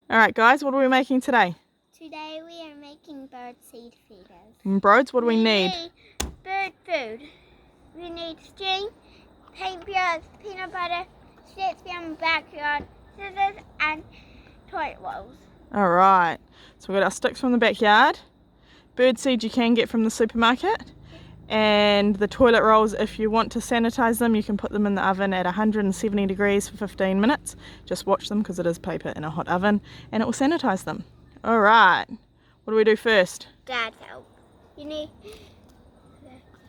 Alright guys, what are we making today? Today we are making bird seed feeders. And Broads, what do we need? Bird food. We need string, paintbrushes, peanut butter, sticks from the backyard, scissors, and toilet rolls. Alright, so we've got our sticks from the backyard, bird seed you can get from the supermarket, and the toilet rolls. If you want to sanitize them, you can put them in the oven at 170 degrees for 15 minutes. Just watch them because it is paper in a hot oven and it will sanitize them. Alright, what do we do first? Dad's help.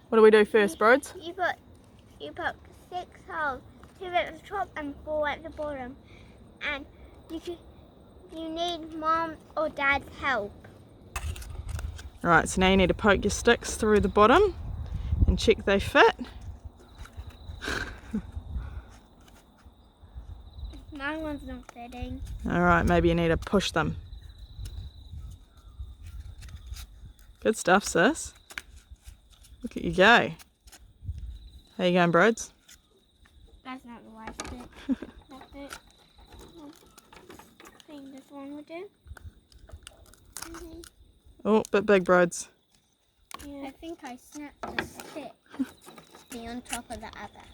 What do we do first, Broads? You put 6 holes, 2 at the top and 4 at the bottom. And you need Mom or Dad's help. Alright, so now you need to poke your sticks through the bottom and check they fit. My one's not fitting. Alright, maybe you need to push them. Good stuff, sis. Look at you go. How you going, Broads? That's not the right stick. That's it. I think this one will do. Oh, bit big, Broads. Yeah. I think I snapped the stick to be on top of the other.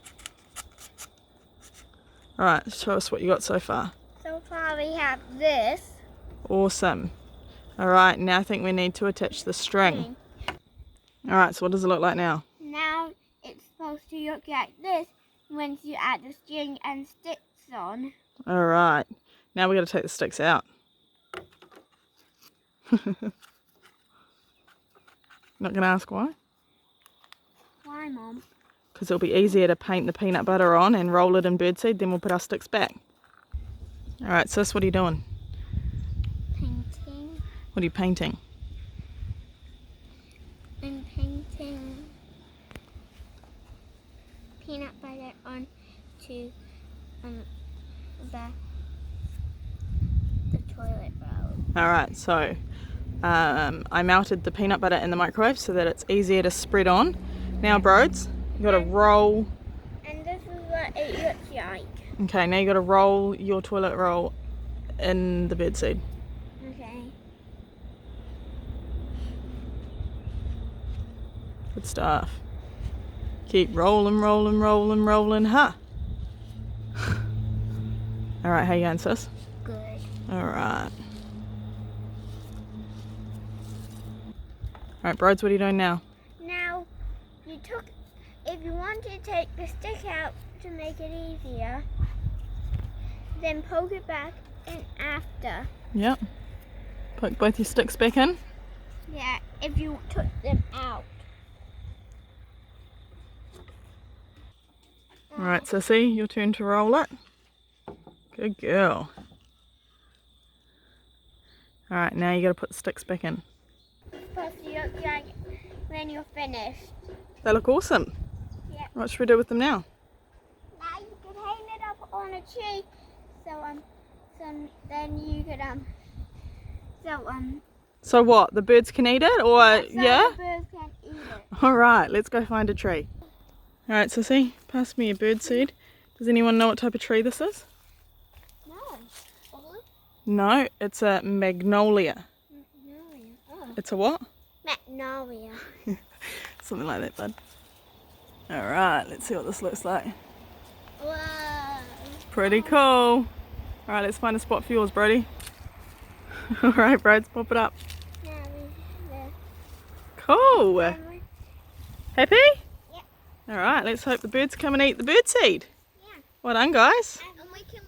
Alright, show us what you got so far. So far we have this. Awesome. Alright, now I think we need to attach the string. Alright, so what does it look like now? Now it's supposed to look like this once you add the string and sticks on. Alright, now we got to take the sticks out. Not going to ask why? Why, Mom? Because it'll be easier to paint the peanut butter on and roll it in birdseed, then we'll put our sticks back. Alright, sis, what are you doing? Painting. What are you painting? I'm painting peanut butter onto the toilet roll. Alright, so I melted the peanut butter in the microwave so that it's easier to spread on. Now, Broads, you got to roll. And this is what it looks like. Okay, now you got to roll your toilet roll in the birdseed. Okay. Good stuff. Keep rolling, rolling, rolling, rolling, huh? Alright, how you going, sis? Good. Alright. Alright, Broads, what are you doing now? Now, if you want to take the stick out to make it easier, then poke it back in after. Yep. Poke both your sticks back in. Yeah, if you took them out. Alright, Sissy, your turn to roll it. Good girl. Alright, now you got to put the sticks back in. It's supposed to look like when you're finished. They look awesome. Yeah. What should we do with them now? Now you can hang it up on a tree, so then you could So what? The birds can eat it, or so yeah? the birds can eat it. All right, let's go find a tree. All right, Sissy, pass me a bird seed. Does anyone know what type of tree this is? No. Oh. No, it's a magnolia. Magnolia. Oh. It's a what? Magnolia. Something like that, bud. All right, let's see what this looks like. Whoa. Pretty cool. All right, let's find a spot for yours, Brodie. All right, Broads, pop it up. Now Cool. Happy? Yeah. All right, let's hope the birds come and eat the bird seed. Yeah. Well done, guys. And we can